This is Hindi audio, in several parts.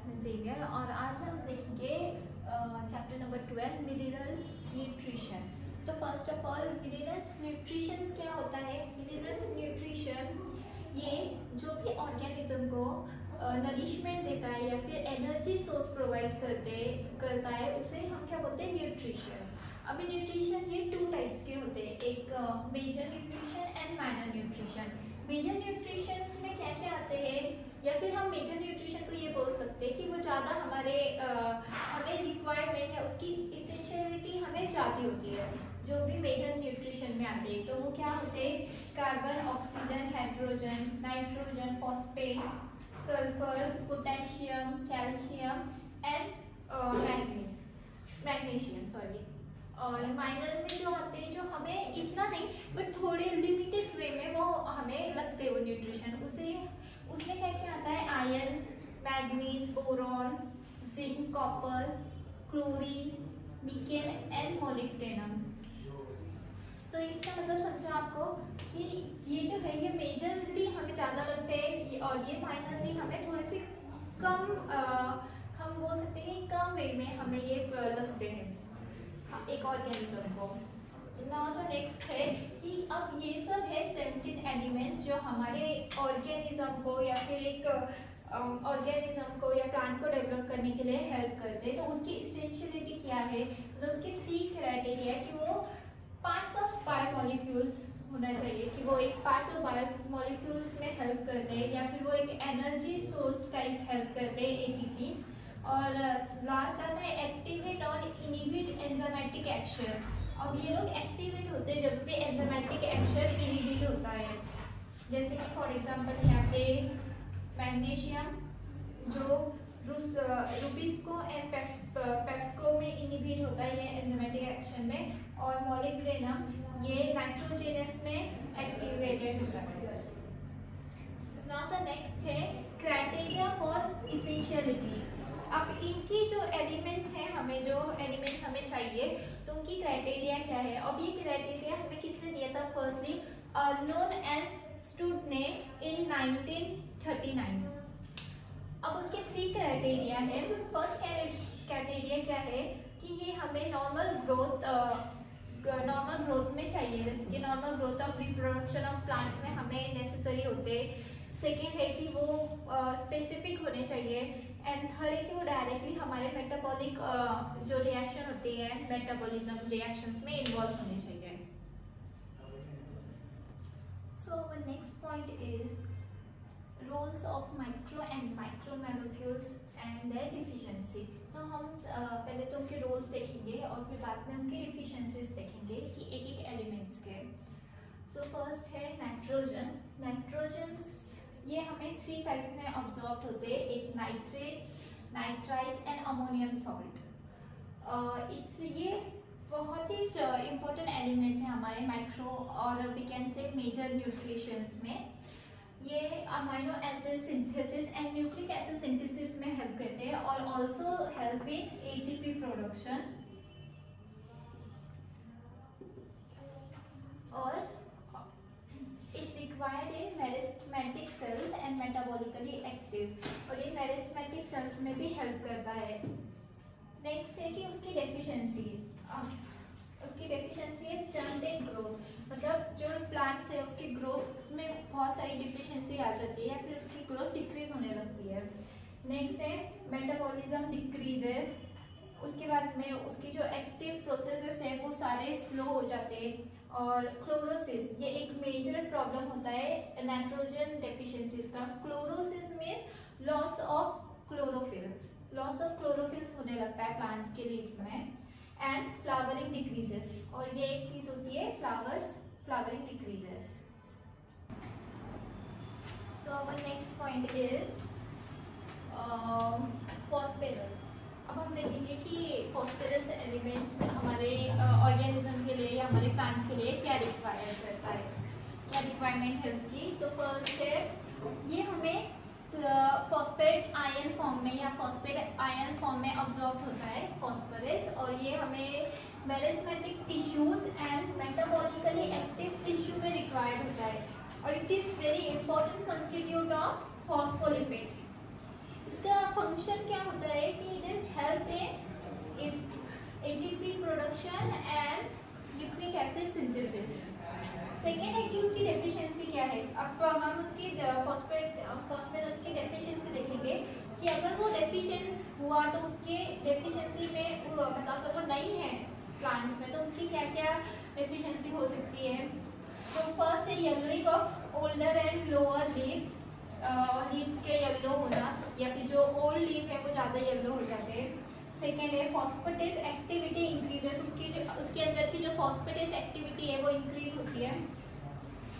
मैं जेवियर और आज हम देखेंगे चैप्टर नंबर 12 मिनरल्स न्यूट्रिशन। तो first of all minerals nutrition क्या होता है? मिनरल्स न्यूट्रिशन ये जो भी ऑर्गेनिज्म को नरिशमेंट देता है या फिर एनर्जी सोर्स प्रोवाइड करता है उसे हम क्या बोलते हैं? न्यूट्रिशन। अभी न्यूट्रिशन ये टू टाइप्स के होते हैं, एक major nutrition and minor nutrition. Major nutrition में क्या क्या आते हैं, या फिर हम मेजर न्यूट्रिशन को ये बोल सकते हैं कि वो ज़्यादा हमें रिक्वायरमेंट है, उसकी इसेंशियलिटी हमें ज़्यादा होती है जो भी मेजर न्यूट्रिशन में आते हैं। तो वो क्या होते हैं? Carbon, oxygen, hydrogen, nitrogen, phosphate, sulphur, potassium, calcium and magnesium sorry. और माइनर में जो आते हैं जो हमें इतना नहीं बट थोड़े लिमिटेड वे में वो हमें लगते हैं वो न्यूट्रिशन, उसमें क्या क्या आता है? Irons, manganese, boron, zinc, copper, chlorine, nickel and molybdenum. तो इसका मतलब समझा आपको कि ये जो है ये मेजरली हमें ज़्यादा लगते हैं और ये माइनरली हमें थोड़े से कम हम बोल सकते हैं कि कम वे में हमें ये लगते हैं एक ऑर्गेनिज्म को। नाउ जो नेक्स्ट है कि अब ये सब है 17 एलिमेंट्स जो हमारे ऑर्गेनिज्म को या फिर एक ऑर्गेनिज्म को या प्लांट को डेवलप करने के लिए हेल्प करते हैं। तो उसकी इसेंशियलिटी क्या है? मतलब उसके 3 क्राइटेरिया कि वो पार्ट्स ऑफ बायोमोलिक्यूल्स होना चाहिए, कि वो एक पार्ट्स ऑफ बायोमोलिक्यूल्स में हेल्प करते हैं या फिर वो एक एनर्जी सोर्स टाइप हेल्प करते हैं एटीपी। और लास्ट आता है एक्टिवेट और इनिबिट एंजाइमेटिक एक्शन। अब ये लोग एक्टिवेट होते हैं जब भी एंजाइमेटिक एक्शन इनिबिट होता है। जैसे कि फॉर एग्जांपल यहाँ पे मैग्नीशियम जो रुबिस्को एंड पेप्को में इनिबिट होता है ये एंजाइमेटिक एक्शन में, और मोलिब्डेनम ये नाइट्रोजनस में एक्टिवेटेड होता है। नाउ द नेक्स्ट है क्राइटेरिया फॉर इसेंशियलिटी। अब इनकी जो एलिमेंट्स हैं हमें चाहिए तो उनकी क्राइटेरिया क्या है? अब ये क्राइटेरिया हमें किसने दिया था? फर्स्टली अर्नोन एंड स्टूड ने इन 1939। अब उसके 3 क्राइटेरिया है। फर्स्ट क्राइटेरिया क्या है कि ये हमें नॉर्मल ग्रोथ में चाहिए, जैसे कि normal growth of reproduction of plants में हमें नेसेसरी होते। सेकेंड है कि वो स्पेसिफिक होने चाहिए, एंड थर्ड है कि वो डायरेक्टली हमारे मेटाबॉलिक जो रिएक्शन होती है मेटाबॉलिज्म रिएक्शंस में इन्वॉल्व होने चाहिए। So one next point is roles of micro and macromolecules and their deficiency. तो हम पहले तो उनके रोल्स देखेंगे और फिर बाद में उनके डिफिशिएंसीज देखेंगे कि एक एक एलिमेंट्स के। सो फर्स्ट है नाइट्रोजन। ये हमें 3 टाइप में ऑब्जॉर्व होते हैं, एक nitrates, nitrites and ammonium salt. ये बहुत ही इम्पोर्टेंट एलिमेंट्स हैं हमारे माइक्रो और we can say major nutritions में। ये amino acid synthesis and nucleic acid synthesis में हेल्प करते हैं और also help in ATP production. और it's required in meristematic cells and metabolically active, और ये मेरिस्टेमेटिक सेल्स में भी हेल्प करता है। नेक्स्ट है कि उसकी डेफिशिएंसी है स्टंटेड ग्रोथ, मतलब जो प्लांट्स है उसकी ग्रोथ में बहुत सारी डिफिशिएंसी आ जाती है या फिर उसकी ग्रोथ डिक्रीज होने लगती है। नेक्स्ट है मेटाबॉलिज्म डिक्रीजेस, उसके बाद में उसकी जो एक्टिव प्रोसेसेस है वो सारे स्लो हो जाते हैं। और क्लोरोसिस, ये एक मेजर प्रॉब्लम होता है नाइट्रोजन डेफिशिएंसीज का। Chlorosis means loss of chlorophylls होने लगता है प्लांट्स के लीव्स में। एंड फ्लावरिंग डिक्रीजेस, और ये एक चीज होती है flowering decreases. So one next point is phosphorus. अब हम देखेंगे कि फॉस्फेरस एलिमेंट्स हमारे ऑर्गेनिज्म के लिए या हमारे प्लांट्स के लिए क्या रिक्वायर करता है, क्या रिक्वायरमेंट है उसकी। तो फर्स्ट है ये हमें फॉस्फेट आयन फॉर्म में या फॉस्फेट आयन फॉर्म में ऑब्जॉर्ब होता है फॉस्फोरस, और ये हमें meristematic tissues and metabolically active tissue में रिक्वायर्ड होता है, और it is very important constitute of phospholipid. इसका फंक्शन क्या होता है कि it is help in ATP production and nucleic acid synthesis. Second है कि उसकी डेफिशिएंसी क्या है। अब हम उसकी फॉस्फेरस की डेफिशिएंसी देखेंगे कि अगर वो डेफिशिएंस हुआ तो उसके डेफिशिएंसी में मतलब अगर वो नहीं है प्लांट्स में तो उसकी क्या क्या डेफिशिएंसी हो सकती है। तो फर्स्ट है yellowing of older and lower leaves, leaves के येलो होना या फिर जो ओल्ड लीव है वो ज़्यादा येलो हो जाते हैं। सेकेंड है फॉस्फेटेज एक्टिविटी इंक्रीजेस, उसके अंदर की जो फॉस्फेटेज एक्टिविटी है वो इंक्रीज होती है।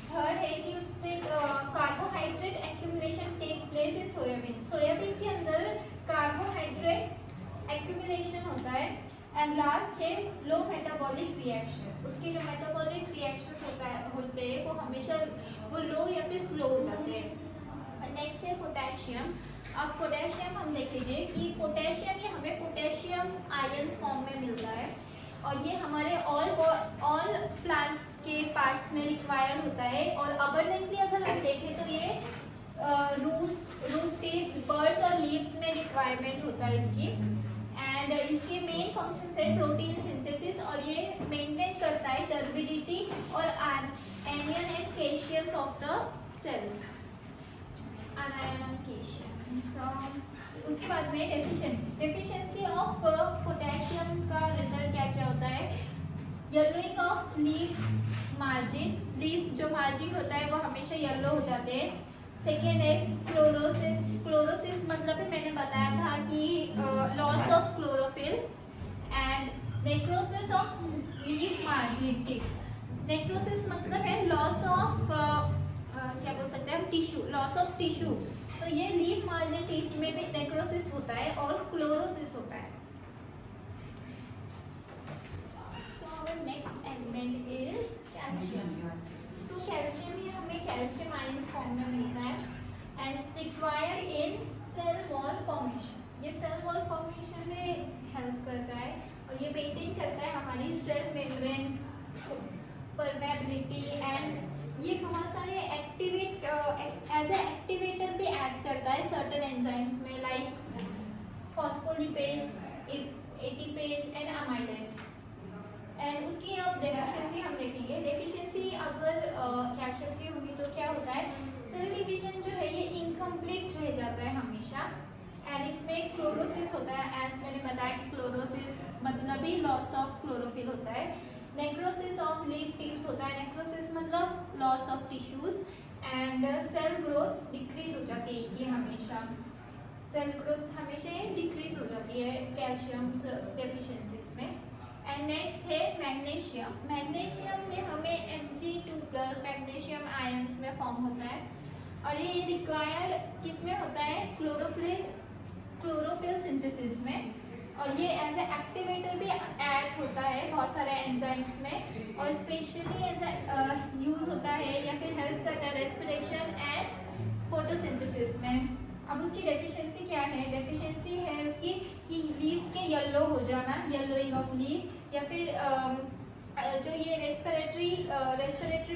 थर्ड है कि उसमें carbohydrate accumulation take place in soybean, soybean के अंदर कार्बोहाइड्रेट एक्यूमुलेशन होता है। एंड लास्ट है लो मेटाबॉलिक रिएक्शन, उसके जो मेटाबॉलिक रिएक्शंस होते हैं वो हमेशा वो लो या फिर स्लो हो जाते हैं। नेक्स्ट है पोटेशियम। अब पोटेशियम हम देखेंगे कि पोटेशियम ये हमें पोटेशियम आयंस फॉर्म में मिलता है और ये हमारे ऑल प्लांट्स के पार्ट्स में रिक्वायर्ड होता है। और अबंडेंटली अगर हम देखें तो ये रूट टिप, बर्ड्स और लीव्स में रिक्वायरमेंट होता है इसकी। एंड इसके मेन फंक्शंस है प्रोटीन सिंथेसिस और ये मेंटेन करता है टर्बिडिटी और anion and cations of the cells, anion cation. उसके बाद में डेफिशिएंसी ऑफ पोटेशियम का रिजल्ट क्या क्या होता है। Yellowing of leaf margin, leaf जो मार्जिन होता है वो हमेशा येलो हो जाते हैं। सेकेंड है क्लोरोसिस, क्लोरोसिस मतलब है मैंने बताया था कि loss of chlorophyll. And necrosis of leaf margin tip, necrosis मतलब है लॉस ऑफ क्या बोल सकते हैं हम, टिश्यू, लॉस ऑफ टिश्यू। तो ये लीफ मार्जिन टिप में भी नेक्रोसिस होता है और क्लोरोसिस होता है। So our next element is calcium. So calcium ही हमें कैल्शियम आयंस फॉर्म में मिलता है and it's required in cell wall formation. ये सेल वॉल फॉर्मेशन में हेल्प करता है और ये मेंटेन करता है हमारी सेल मेम्ब्रेन परमेबिलिटी। एंड ये बहुत सारे एक्टिवेट एज ए एक्टिवेटर भी एक्ट करता है सर्टेन एंजाइम्स में, like phospholipase, ATPase and amylase. And उसकी अब डेफिशिएंसी हम देखेंगे। डेफिशिएंसी अगर कैल्शियम की होगी तो क्या होता है, सेल डिवीजन जो है ये इनकम्प्लीट रह जाता है हमेशा। एंड इसमें क्लोरोसिस होता है, एज मैंने बताया कि क्लोरोसिस मतलब ही लॉस ऑफ क्लोरोफिल होता है। नेक्रोसिस ऑफ लीफ टिप्स होता है, नेक्रोसिस मतलब loss of tissues. And cell growth decrease हो जाती है, ये हमेशा सेल ग्रोथ हमेशा डिक्रीज हो जाती है कैल्शियम डेफिशिएंसीज में। एंड नेक्स्ट है मैग्नीशियम। मैग्नीशियम में हमें Mg2+ मैग्नीशियम आयंस में फॉर्म होता है और ये रिक्वायर्ड किस में होता है, क्लोरोफिल सिंथेसिस में। और ये एज ए एक्टिवेटर भी एक्ट होता है बहुत सारे एंजाइम्स में और स्पेशली एज ए यूज होता है या फिर हेल्प करता है रेस्पिरेशन एंड फोटोसिंथेसिस में। अब उसकी डेफिशिएंसी क्या है, डेफिशिएंसी है उसकी कि लीव्स के येलो हो जाना, येलोइंग ऑफ लीव्स, या फिर जो ये रेस्पिरेटरी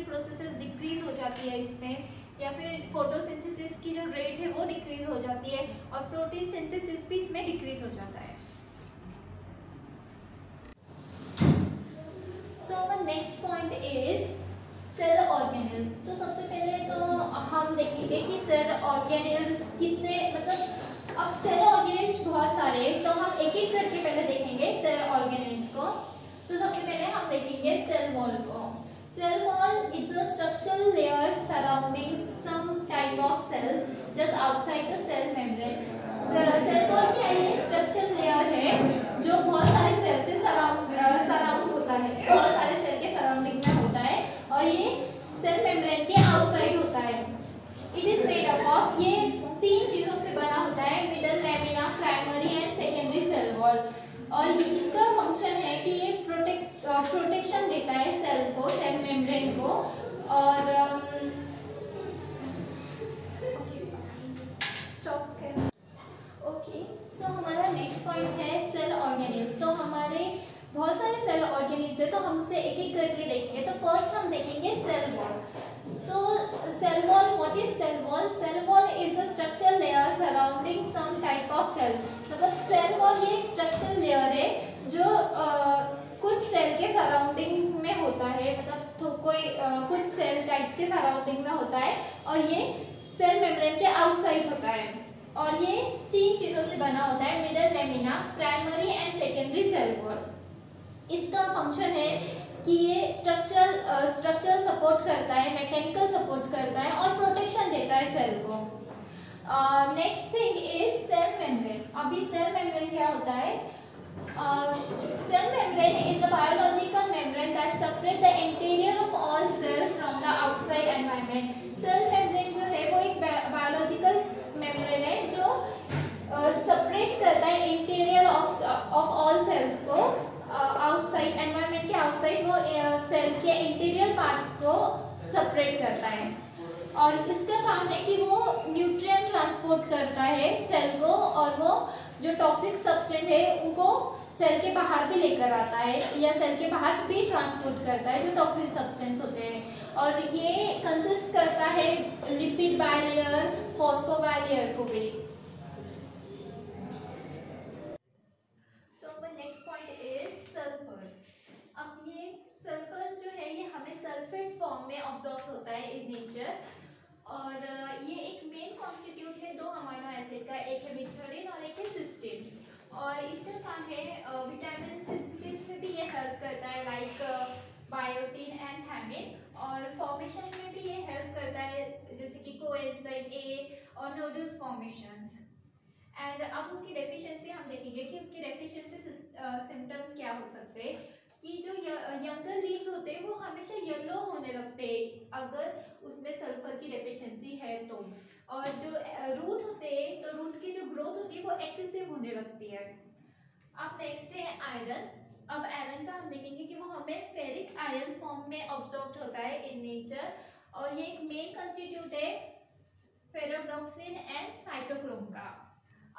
प्रोसेसेस डिक्रीज हो जाती है इसमें, या फिर फोटोसिंथेसिस की जो रेट है वो डिक्रीज हो जाती है और प्रोटीन सिंथेसिस भी इसमें डिक्रीज हो जाता है। So our next point is cell organelles. तो सबसे पहले तो हम देखेंगे कि सेल ऑर्गेनेल्स कितने, मतलब अब सेल ऑर्गेनेल्स बहुत सारे, तो हम एक एक करके पहले देखेंगे सेल ऑर्गेनेल्स को। तो सबसे पहले हम देखेंगे सेल वॉल को। Cell wall is a structural layer surrounding some type of cells just outside the cell membrane. Cell wall क्या है, स्ट्रक्चरल लेयर है जो बहुत सारे सेल से सराउंड होता है, बहुत सारे सेल के सराउंडिंग में होता है और ये सेल मेम्ब्रेन के आउटसाइड होता है। It is made up of, ये 3 चीजों से बना होता है, middle lamina, primary and secondary cell wall. और इसका फंक्शन है कि ये प्रोटेक्शन देता है सेल को, सेल मेम्ब्रेन को। और ओके, सो हमारा नेक्स्ट पॉइंट है सेल ऑर्गेनेल्स। तो हमारे बहुत सारे सेल ऑर्गेनेल्स है तो हम उसे एक एक करके देखेंगे। तो फर्स्ट हम देखेंगे सेल वॉल। तो cell wall, what is cell wall? Cell wall is a structural layer surrounding some type cell, मतलब सेल वॉल ये एक स्ट्रक्चर लेयर है जो कुछ सेल के सराउंडिंग में होता है, मतलब तो कोई कुछ सेल टाइप्स के सराउंडिंग में होता है और ये सेल मेम्ब्रेन के आउटसाइड होता है और ये 3 चीजों से बना होता है, middle lamina, primary and secondary cell wall. इसका फंक्शन है कि ये स्ट्रक्चर सपोर्ट करता है, मैकेनिकल सपोर्ट करता है और प्रोटेक्शन देता है सेल को। Next thing is cell membrane. अभी सेल मेम्ब्रेन क्या होता है? Cell membrane is a biological membrane that separates the interior of all cells from the outside environment. Cell membrane जो है वो एक biological membrane है जो separate करता है interior of all cells को, outside environment के outside वो cell के interior parts को separate करता है और इसका काम है कि वो न्यूट्रिएंट ट्रांसपोर्ट करता है सेल को और वो जो टॉक्सिक सब्सटेंस है उनको सेल के बाहर भी लेकर आता है या सेल के बाहर भी ट्रांसपोर्ट करता है जो टॉक्सिक सब्सटेंस होते हैं और ये कंसिस्ट करता है लिपिड बाइलेयर, फॉस्फोबाइलेयर को भी। So next point is sulphur. अब ये सल्फर जो है ये हमें सल्फेट फॉर्म में ऑब्जॉर्व होता है इन नेचर और ये एक मेन कॉन्स्टिट्यूट है 2 अमीनो एसिड का, एक है विथरीन और एक है सिस्टीन और इसका काम है विटामिन सिंथेसिस में भी ये हेल्प करता है लाइक बायोटिन एंड थायमिन और फॉर्मेशन में भी ये हेल्प करता है जैसे कि कोएंजाइम ए और नोडल्स फॉर्मेशंस। एंड अब उसकी डेफिशिएंसी हम देखेंगे कि उसकी डेफिशिएंसी सिम्टम्स क्या हो सकते हैं कि जो यंगर लीव्स होते हैं वो हमेशा येलो होने लगते हैं अगर उसमें सल्फर की डेफिशिएंसी है तो, और जो रूट होते हैं तो रूट की जो ग्रोथ होती है वो एक्सेसिव होने लगती है। अब नेक्स्ट है आयरन। अब आयरन का हम देखेंगे कि वो हमें फेरिक आयरन फॉर्म में ऑब्जॉर्व होता है इन नेचर और ये एक मेन कंस्टिट्यूट है फेरोडॉक्सिन एंड साइटोक्रोम का।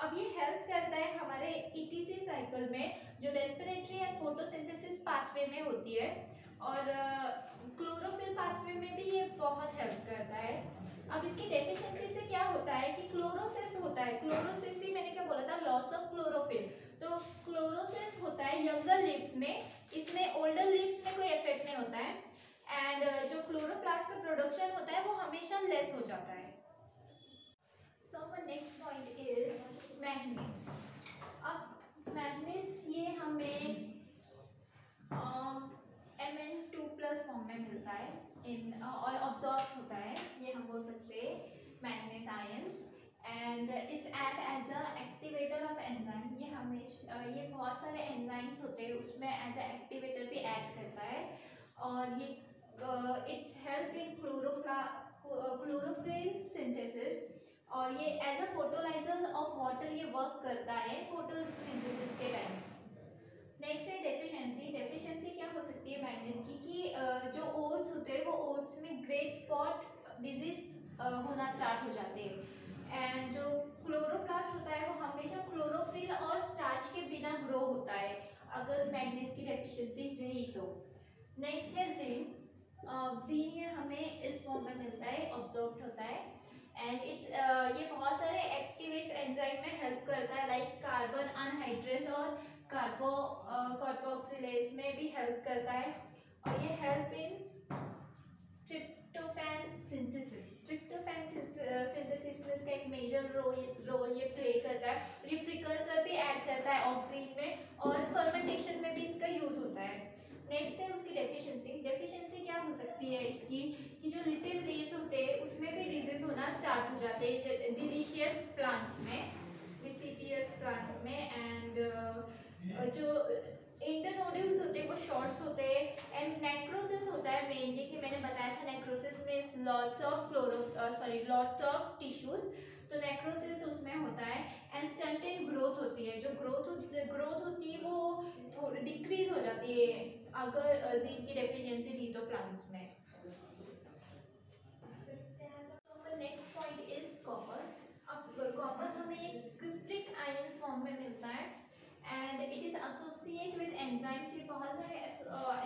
अब ये हेल्प करता है हमारे ईटीसी साइकिल में जो रेस्पिरेटरी एंड फोटोसिंथेसिस पाथवे में होती है और क्लोरोफिल पाथवे में भी ये बहुत हेल्प करता है। अब इसकी डेफिशिएंसी से क्या होता है कि क्लोरोसिस होता है, क्लोरोसिस ही मैंने क्या बोला था, लॉस ऑफ क्लोरोफिल। तो क्लोरोसिस होता है यंगर लीव्स में, इसमें ओल्डर लीव्स में कोई इफेक्ट नहीं होता है एंड जो क्लोरोप्लास्ट का प्रोडक्शन होता है वो हमेशा लेस हो जाता है। So the next point is manganese. अब मैग्नीज ये हमें Mn2+ फॉर्म में मिलता है इन और ऑब्जॉर्ब होता है, ये हम बोल सकते हैं manganese ions and it's act as a activator of enzyme. ये हमेशा ये बहुत सारे एंजाइम्स होते हैं उसमें एज अ एक्टिवेटर भी एक्ट करता है और ये it's help in chlorophyll synthesis और ये as a photolyser of water ये वर्क करता है फोटोसिंथेसिस के टाइम। नेक्स्ट है डेफिशिएंसी। डेफिशिएंसी क्या हो सकती है मैग्नीज की कि जो ओट्स होते हैं वो ओट्स में ग्रे स्पॉट डिजीज होना स्टार्ट हो जाते हैं एंड जो क्लोरोप्लास्ट होता है वो हमेशा क्लोरोफिल और स्टार्च के बिना ग्रो होता है अगर मैग्नीज की डेफिशिएंसी रही तो। नेक्स्ट है जिंक। जिंक ये हमें इस फॉर्म में मिलता है, ऑब्जॉर्ब होता है एंड इट्स ये बहुत सारे एक्टिवेट्स एंजाइम में हेल्प करता है लाइक कार्बन अनहाइड्रेज और कार्बोक्सिलेज में भी हेल्प करता है और ये help in tryptophan synthesis. Tryptophan synthesis में इसका एक मेजर रोल ये प्ले करता है और ये प्रिकर्सर भी ऐड करता है ऑक्सीन में और फर्मेंटेशन में भी इसका यूज होता है। नेक्स्ट है उसकी डेफिशिएंसी। डेफिशिएंसी क्या हो सकती है इसकी कि जो लिटिल लीव्स होते हैं उसमें भी डिजीज होना स्टार्ट हो जाते हैं डिलीशियस प्लांट्स में, डिसीडियस प्लांट्स में एंड जो इंटरनोड्यूल्स होते हैं वो शॉर्ट्स होते हैं एंड नेक्रोसिस होता है मेनली कि मैंने बताया था नेक्रोसिस में लॉट्स ऑफ टिश्यूज, तो नेक्रोसिस उसमें होता है एंड स्टंटेड ग्रोथ होती है। जो ग्रोथ होती है वो थोड़ी डिक्रीज हो जाती है अगर जिंक की डेफिशिएंसी थी तो प्लांट्स में। Next point is copper. अब कॉपर हमें एक क्रिप्टिक आयंस फॉर्म में मिलता है and it is associate with enzymes. ये बहुत सारे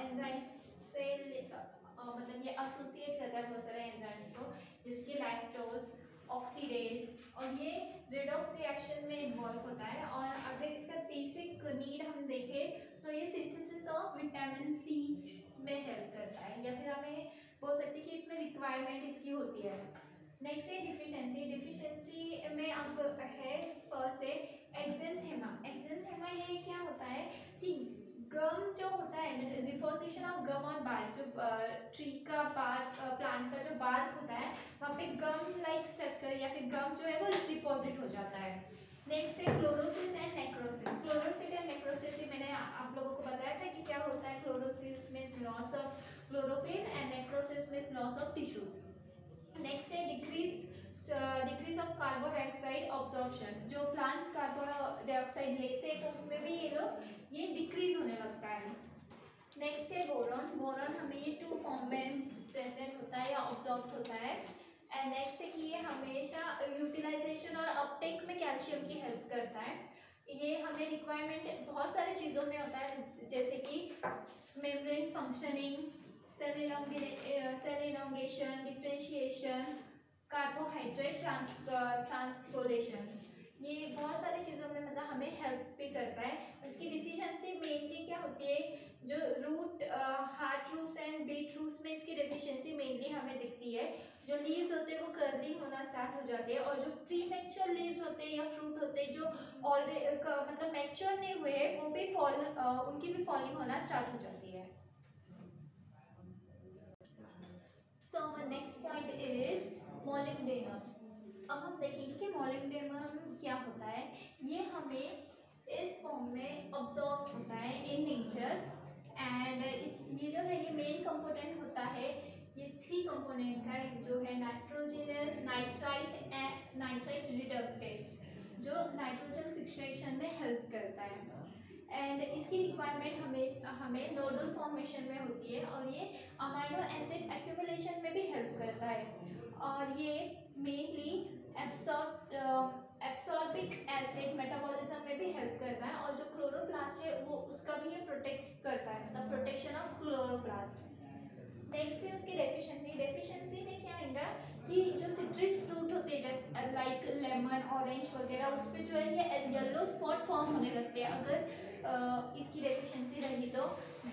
एंजाइम्स से मतलब ये एसोसिएट करता है बहुत सारे एंजाइम्स को जिसकी लैक्टोज, ऑक्सीडेज और ये रेडॉक्स रिएक्शन में इन्वॉल्व होता है। और अगर इसका बेसिक नीड हम देखें तो ये सिंथेसिस ऑफ विटामिन सी में हेल्प करता है, या फिर हमें बोल सकते हैं कि इसमें रिक्वायरमेंट इसकी होती है। नेक्स्ट है डिफिशियंसी। डिफिशियंसी में आपको है फर्स्ट है एक्जेंथेमा। एक्जेंथेमा ये क्या होता है कि गम जो होता है, deposition of gum on bark, जो ट्री का बार्क, प्लांट का जो बार्क होता है वहाँ पे गम लाइक स्ट्रक्चर या फिर गम जो है वो डिपॉजिट हो जाता है। नेक्स्ट है chlorosis and necrosis. Chlorosis and necrosis मैंने आप लोगों को बताया था कि क्या होता है। Chlorosis means loss of chlorophyll and necrosis means loss of tissues. Next है decrease of carbon dioxide absorption. जो प्लांट्स कार्बन डाइऑक्साइड लेते हैं तो उसमें भी ये डिक्रीज होने लगता है। नेक्स्ट है बोरॉन। बोरॉन हमें ये टू फॉर्म में प्रेजेंट होता है या ऑब्जॉर्ब होता है। एंड नेक्स्ट है कि ये हमेशा यूटिलाइजेशन और अपटेक में कैल्शियम की हेल्प करता है। ये हमें रिक्वायरमेंट बहुत सारी चीज़ों में होता है, जैसे कि membrane functioning, cell elongation, differentiation, carbohydrate transportation, ये बहुत सारी चीज़ों में मतलब हमें हेल्प भी करता है। इसकी डिफिशियंसी मेनली क्या होती है, जो root heart roots and beet roots में इसकी डेफिशिएंसी मेनली हमें दिखती है। जो लीव्स होते हैं वो कर्ली होना स्टार्ट हो जाते हैं, और जो प्री मैच्योर लीव्स होते हैं या फ्रूट होते हैं जो ऑलरेडी मतलब मैच्योर नहीं हुए वो भी उनकी भी फॉलिंग होना स्टार्ट हो जाती है। So next point is molybdenum. अब हम देखेंगे कि मोलिब्डेनम क्या होता है। ये हमें इस फॉर्म में ऑब्जॉर्व होता है इन नेचर। एंड ये जो है ये मेन कंपोनेंट होता है, ये थ्री कंपोनेंट का है, जो है nitrogenous, nitrite and nitrite reductase, जो नाइट्रोजन फिक्सेशन में हेल्प करता है। एंड इसकी रिक्वायरमेंट हमें हमें नोडल फॉर्मेशन में होती है, और ये अमाइनो एसिड एक्यूमुलेशन में भी हेल्प करता है। और ये मेनली एब्सॉर्बिक एसिड मेटाबॉलिज्म में भी हेल्प करता है, और जो क्लोरोप्लास्ट है वो उसका भी ये प्रोटेक्ट करता है, मतलब प्रोटेक्शन ऑफ क्लोरोप्लास्ट। नेक्स्ट है उसकी डेफिशिएंसी। डेफिशिएंसी में क्या आएगा कि जो सिट्रस फ्रूट होते हैं जैसे लाइक लेमन, ऑरेंज वगैरह, उस पर जो है ये येलो स्पॉट फॉर्म होने लगते हैं अगर इसकी डेफिशिएंसी रही तो।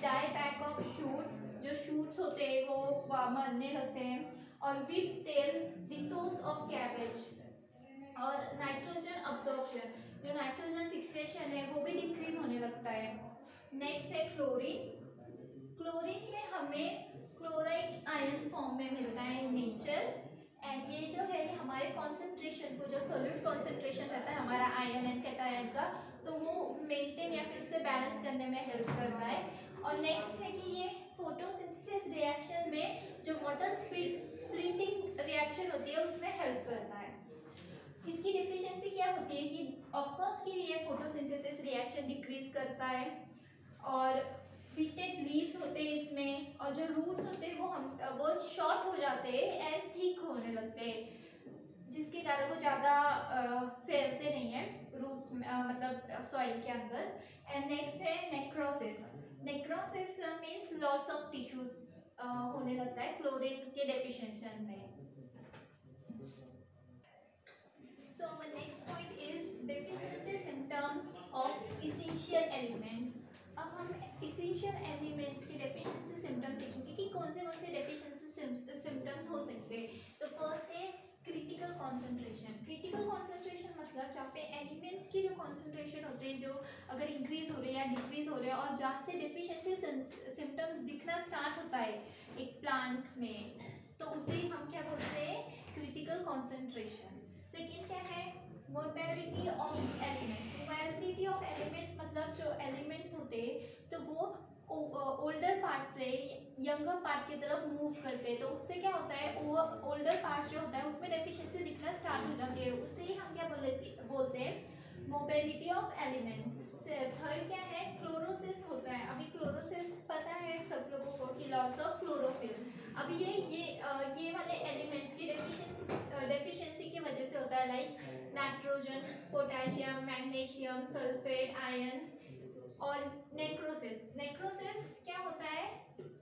डाई बैक ऑफ शूट्स, जो शूट्स होते हैं वो मरने लगते हैं। और विप टेल, डिसोस ऑफ कैबेज। और नाइट्रोजन अब्जॉर्प्शन, जो नाइट्रोजन फिक्सेशन है वो भी डिक्रीज होने लगता है। नेक्स्ट है क्लोरीन। क्लोरीन ये हमें क्लोराइड आयन फॉर्म में मिलता है इन नेचर। एंड ये जो है ये हमारे कॉन्सेंट्रेशन को, जो सोल्यूट कॉन्सेंट्रेशन रहता है हमारा आयन एंड कैटायन का, तो वो मेंटेन या फिर से बैलेंस करने में हेल्प करता है। और नेक्स्ट है कि ये फोटोसिंथेसिस रिएक्शन में जो वाटर स्प्लिटिंग रिएक्शन होती है उसमें हेल्प करता है। इसकी डिफिशियंसी क्या होती है कि ऑफकोर्स के लिए फोटोसिंथेसिस रिएक्शन डिक्रीज करता है, और बीटेड लीव्स होते हैं इसमें, और जो रूट्स होते हैं वो शॉर्ट हो जाते हैं एंड थिक होने लगते हैं, जिसके कारण वो ज़्यादा फैलते नहीं है रूट्स मतलब सॉइल के अंदर। एंड नेक्स्ट है necrosis. Necrosis means lots of tissues होने लगता है क्लोरीन के डेफिशिएंसी में। So our next point is deficiency symptoms of essential elements. अब हम essential elements के deficiency symptoms देखेंगे कि कौन से deficiency symptoms हो सकते हैं। तो first है critical concentration। critical concentration मतलब जहाँ पे elements की जो concentration होते हैं जो अगर increase हो रहे हैं या decrease हो रहे हैं, और जहाँ से deficiency symptoms दिखना start होता है एक plants में, तो उसे हम क्या बोलते हैं, critical concentration। सेकेंड क्या है, mobility of elements. Mobility of elements मतलब जो एलिमेंट्स होते हैं तो वो ओल्डर पार्ट से यंगर पार्ट की तरफ मूव करते हैं, तो उससे क्या होता है वो ओल्डर पार्ट जो होता है उसमें डेफिशिएंसी दिखना स्टार्ट हो जाती है, उससे ही हम क्या बोलते हैं मोबिलिटी ऑफ एलिमेंट्स। थर्ड क्या है, क्लोरोसिस होता है। अभी क्लोरोसिस पता है सब लोगों को कि लॉस ऑफ क्लोरोफिल। अभी ये वाले एलिमेंट्स की डेफिशिएंसी की वजह से होता है, like nitrogen, potassium, magnesium, sulphate, ions. और नेक्रोसिस, नेक्रोसिस क्या होता है,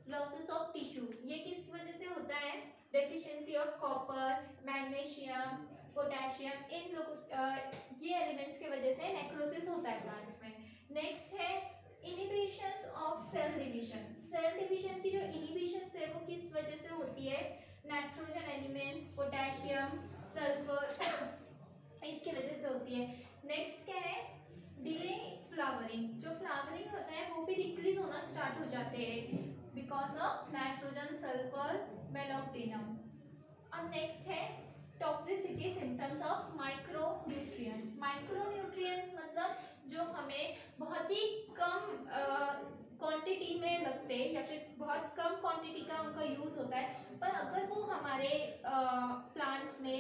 लॉसेस ऑफ टिश्यू। ये किस वजह से होता है, deficiency of copper, magnesium, potassium, इन लोग ये एलिमेंट्स की वजह से नेक्रोसिस होता है प्लांट्स में। नेक्स्ट है inhibitions of cell division. Cell division की जो इनिबिशंस है वो किस वजह से होती है? नाइट्रोजन एलिमेंट्स, पोटेशियम, सल्फर, इसकी वजह से होती है। नेक्स्ट क्या है? Delay flowering. जो फ्लावरिंग होता है वो भी डिक्रीज होना स्टार्ट हो जाते हैं because of nitrogen, sulphur, molybdenum. अब नेक्स्ट है toxicity symptoms of micro nutrients. Micro nutrients मतलब जो हमें बहुत ही कम क्वांटिटी में लगते हैं या फिर बहुत कम क्वांटिटी का उनका यूज होता है, पर अगर वो हमारे प्लांट्स में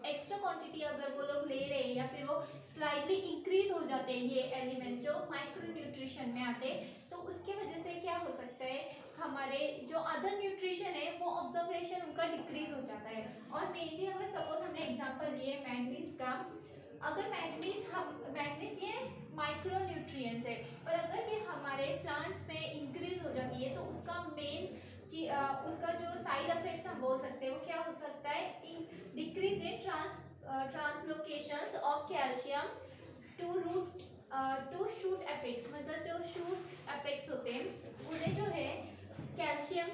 एक्स्ट्रा क्वांटिटी अगर वो लोग ले रहे हैं या फिर वो स्लाइटली इंक्रीज हो जाते हैं, ये एलिमेंट जो माइक्रो न्यूट्रिशन में आते हैं, तो उसके वजह से क्या हो सकता है? हमारे जो अदर न्यूट्रिशन है वो ऑब्जर्वेशन उनका डिक्रीज हो जाता है। और मेनली अगर सपोज हमने एग्जांपल लिए मैग्नीज का, अगर मैग्नीज ये माइक्रो न्यूट्रिएंट्स है, पर अगर ये हमारे प्लांट्स में इंक्रीज हो जाती है तो उसका उसका जो साइड इफेक्ट्स हम बोल सकते हैं वो क्या हो सकता है? Decrease in translocations of calcium to shoot apex. मतलब जो शूट एपेक्स होते हैं उन्हें जो है कैल्शियम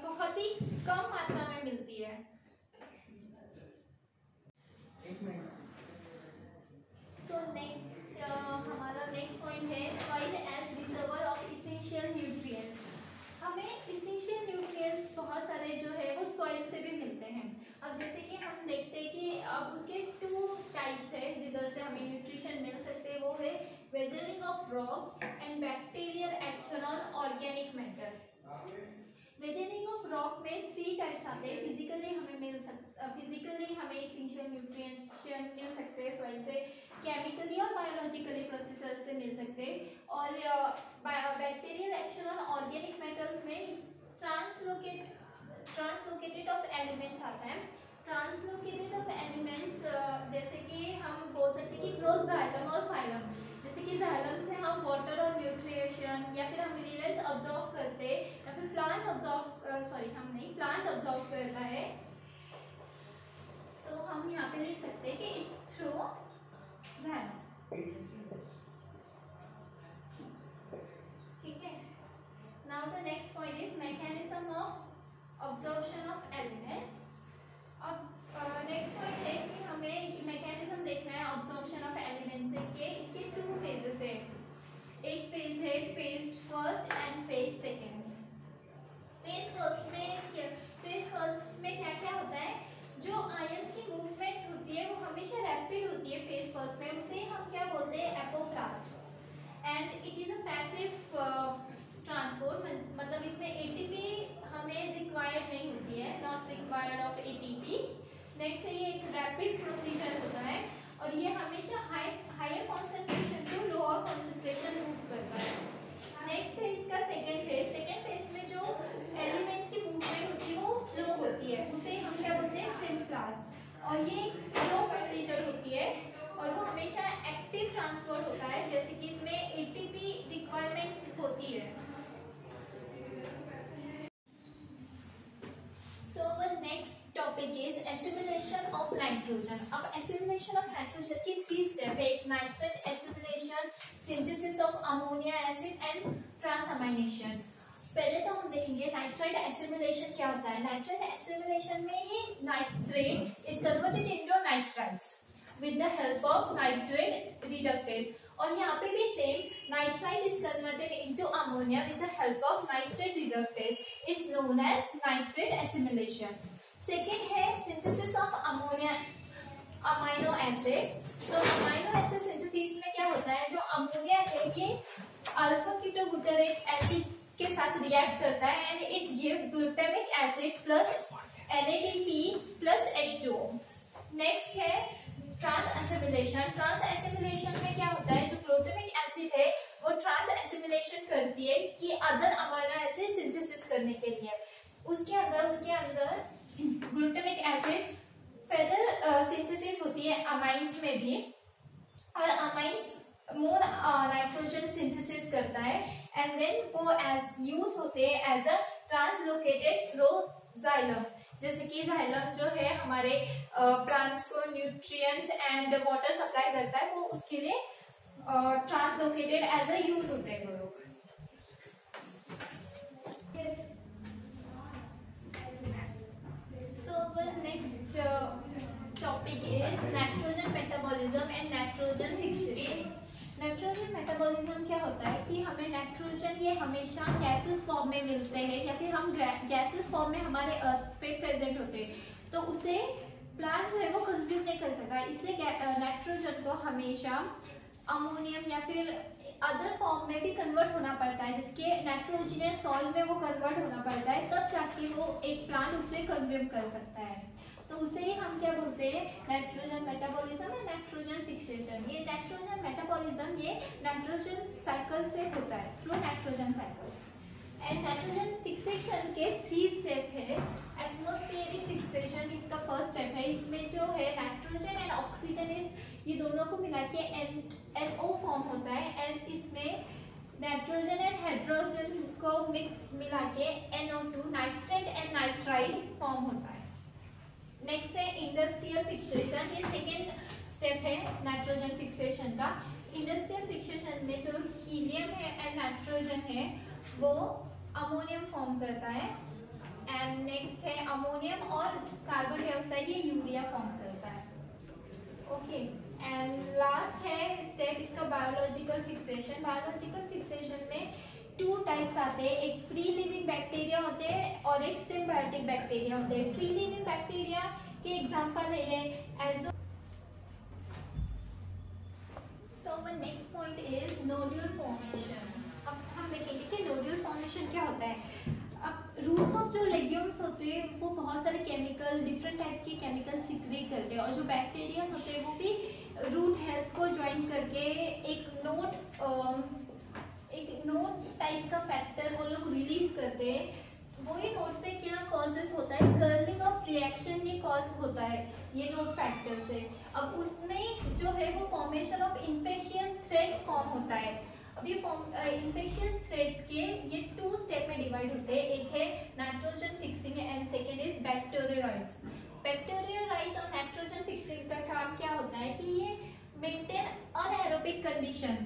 बहुत ही कम मात्रा में मिलती है। सो नेक्स्ट हमारा नेक्स्ट पॉइंट है soil as reservoir of essential nutrients. हमें इसेंशियल न्यूट्रिएंट्स बहुत सारे जो है वो सॉइल से भी मिलते हैं। अब जैसे कि हम देखते हैं कि अब उसके 2 टाइप्स है जिधर से हमें न्यूट्रिशन मिल सकते हैं, वो है weathering of rock and bacterial action on organic matter. Weathering of rock में 3 टाइप्स आते हैं। फिजिकली हमें इसेंशियल न्यूट्रिएंट्स मिल सकते हैं सॉइल से, केमिकली और बायोलॉजिकली प्रोसेसेस से मिल सकते हैं, और bacterial action on organic metals में ट्रांसलोकेटेड ऑफ एलिमेंट्स आता है। ट्रांसलोकेटेड ऑफ एलिमेंट्स जैसे कि हम बोल सकते हैं कि थ्रू जाइलम और फाइलम। जैसे कि जाइलम से हम वाटर और न्यूट्रिशन या फिर हम मिनरल्स ऑब्जॉर्व करते हैं, या फिर प्लांट्स ऑब्जॉर्व करता है। तो हम यहाँ पे लिख सकते हैं कि इट्स थ्रू जाइलम। ठीक है। Now the next point is mechanism of absorption of elements. अब नेक्स्ट पॉइंट है कि हमें मैकेनिज्म देखना है ऑब्जॉर्प्शन ऑफ एलिमेंट्स के। इसके 2 फेजेस है। एक फेज है phase first and phase second. Phase first में क्या क्या होता है? जो आयन की मूवमेंट होती है वो हमेशा रैपिड होती है फेज फर्स्ट में, उसे हम क्या बोलते हैं? Apoplast. And it is a passive transport, मतलब इसमें एटीपी हमें रिक्वायर्ड नहीं होती है, not required of ATP. Next है ये एक रैपिड प्रोसीजर होता है और ये हमेशा higher concentration to lower concentration move करता है। नेक्स्ट है इसका सेकेंड फेज। सेकेंड फेज में जो एलिमेंट्स की मूवमेंट होती है वो स्लो होती है, उसे हम क्या बोलते हैं? सिम्प्लास्ट। और ये स्लो प्रोसीजर होती है और वो हमेशा एक्टिव ट्रांसपोर्ट होता है, जैसे कि इसमें एटीपी रिक्वायरमेंट होती है। So the next topic is assimilation of nitrogen. अब assimilation of nitrogen की 3 स्टेप है। एक nitrate assimilation, synthesis of ammonia acid and transamination। पहले तो हम देखेंगे नाइट्रेट assimilation क्या होता है। नाइट्रेट assimilation में ही nitrate is converted into nitrites with the help of nitrate reductase। और यहाँ पे भी same, nitrite is converted into ammonia with the help of nitrate reductase, is known as nitrate assimilation। Second है synthesis of ammonia amino acid। तो amino acid synthesis में क्या होता है? जो अमोनिया है ये अल्फा कीटोग्लूटारेट एसिड के साथ रिएक्ट करता है and it give glutamic acid plus NADP plus H2O। Next है ट्रांस एसिमिलेशन। ट्रांस एसिमिलेशन में क्या होता है? जो ग्लूटामिक एसिड है वो ट्रांस एसिमिलेशन करती है कि अदर अमीनो एसिड सिंथेसिस करने के लिए। उसके अंदर ग्लूटामिक एसिड फर्दर सिंथेसिस होती है अमाइंस में भी, और अमाइंस मोर नाइट्रोजन सिंथेसिस करता है एंड देन वो एज यूज होते हैं as a translocated through xylem. जैसे कि जाइलम जो है हमारे प्लांट्स को न्यूट्रिएंट्स एंड वाटर सप्लाई करता है, वो उसके लिए ट्रांसलोकेटेड एज अ यूज होते हैं वो लोग। Next topic is nitrogen metabolism and nitrogen fixation. Nitrogen metabolism क्या होता है कि हमें नाइट्रोजन ये हमेशा गैसेस फॉर्म में मिलते हैं या फिर हम गैसेस फॉर्म में हमारे अर्थ पे प्रेजेंट होते हैं, तो उसे प्लांट जो है वो कंज्यूम नहीं कर सकता, इसलिए नाइट्रोजन को हमेशा अमोनियम या फिर अदर फॉर्म में भी कन्वर्ट होना पड़ता है, जिसके नाइट्रोजनस सॉल्ट में वो कन्वर्ट होना पड़ता है, तब जाके वो एक प्लांट उसे कंज्यूम कर सकता है। तो उसे ही हम क्या बोलते हैं, नाइट्रोजन मेटाबॉलिज्म या नाइट्रोजन फिक्सेशन। ये नाइट्रोजन मेटाबॉलिज्म ये नाइट्रोजन साइकिल से होता है, through nitrogen cycle. And nitrogen fixation के 3 स्टेप है। एटमॉस्फेरिक फिक्सेशन इसका फर्स्ट स्टेप है। इसमें जो है नाइट्रोजन एंड ऑक्सीजन ये दोनों को मिला के NO फॉर्म होता है, एंड इसमें नाइट्रोजन एंड हाइड्रोजन को मिक्स मिला के NO2 nitrate and nitride form होता है। नेक्स्ट है इंडस्ट्रियल फिक्सेशन। ये सेकेंड स्टेप है नाइट्रोजन फिक्सेशन का। इंडस्ट्रियल फिक्सेशन में जो हीलियम है एंड नाइट्रोजन है वो अमोनियम फॉर्म करता है, एंड नेक्स्ट है अमोनियम और कार्बन डाइऑक्साइड ये यूरिया फॉर्म करता है। ओके, एंड लास्ट है स्टेप इसका बायोलॉजिकल फिक्सेशन। बायोलॉजिकल फिक्सेशन में 2 टाइप्स आते हैं, एक फ्री लिविंग बैक्टीरिया होते हैं और एक सिम्बायोटिक बैक्टीरिया होते हैं। फ्री लिविंग बैक्टीरिया के एग्जांपल है ये azo. So the next point is nodule formation. अब हम देखेंगे कि नोड्यूल फॉर्मेशन क्या होता है। अब रूट्स ऑफ जो लेग्यूम्स होते हैं वो बहुत सारे केमिकल, डिफरेंट टाइप के केमिकल सिक्रेट करते हैं, और जो बैक्टीरिया होते हैं वो भी रूट हेयर्स को ज्वाइन करके एक नोट टाइप का फैक्टर वो लोग रिलीज करते हैं। वही नोट से क्या कॉजेस होता है, कर्लिंग ऑफ रिएक्शन ये कॉज होता है ये नोट फैक्टर से। अब उसमें जो है वो formation of infectious thread form होता है। अब ये इन्फेक्शियस थ्रेड के ये 2 स्टेप में डिवाइड होते हैं, एक है nitrogen fixing and second is bacteroids. Bacteroids और नाइट्रोजन फिक्सिंग का काम क्या होता है कि ये मेंटेन अनएरोबिक कंडीशन,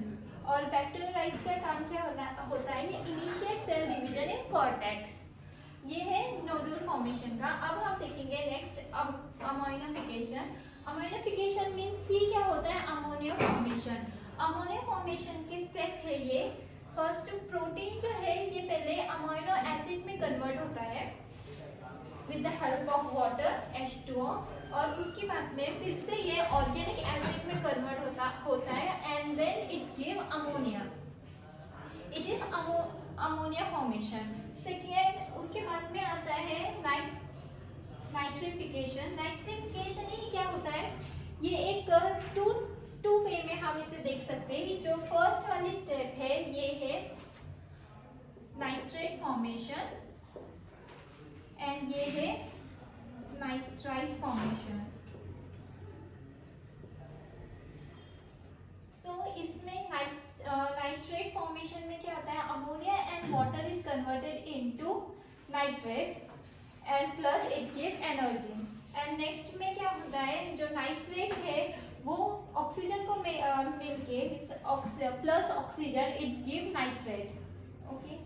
और बैक्टीरियोइड्स का काम क्या होता है ये initiate cell division in cortex. ये है नोड्यूल फॉर्मेशन का। अब हम देखेंगे नेक्स्ट अमोनिफिकेशन। अमोनिफिकेशन मींस ये क्या होता है, अमोनिया फॉर्मेशन। अमोनिया फॉर्मेशन के स्टेप है ये। फर्स्ट प्रोटीन जो है ये पहले अमीनो एसिड में कन्वर्ट होता है with the help of water H2O, और उसके बाद में फिर से ये ऑर्गेनिक एसिड में कन्वर्ट होता है and then it's give ammonia. It is ammonia formation. Second उसके बाद में आता है नाइट्रिफिकेशन। नाइट्रिफिकेशन ही क्या होता है, ये एक टू वे में हम इसे देख सकते हैं। जो फर्स्ट वाली स्टेप है ये है नाइट्रेट फॉर्मेशन एंड ये है नाइट्राइट फॉर्मेशन। सो इसमें नाइट्रेट फॉर्मेशन में क्या होता है, ammonia and water is converted into nitrate and plus it give energy. And next में क्या होता है, जो नाइट्रेट है वो ऑक्सीजन को मिलके plus oxygen it's give nitrate. Okay.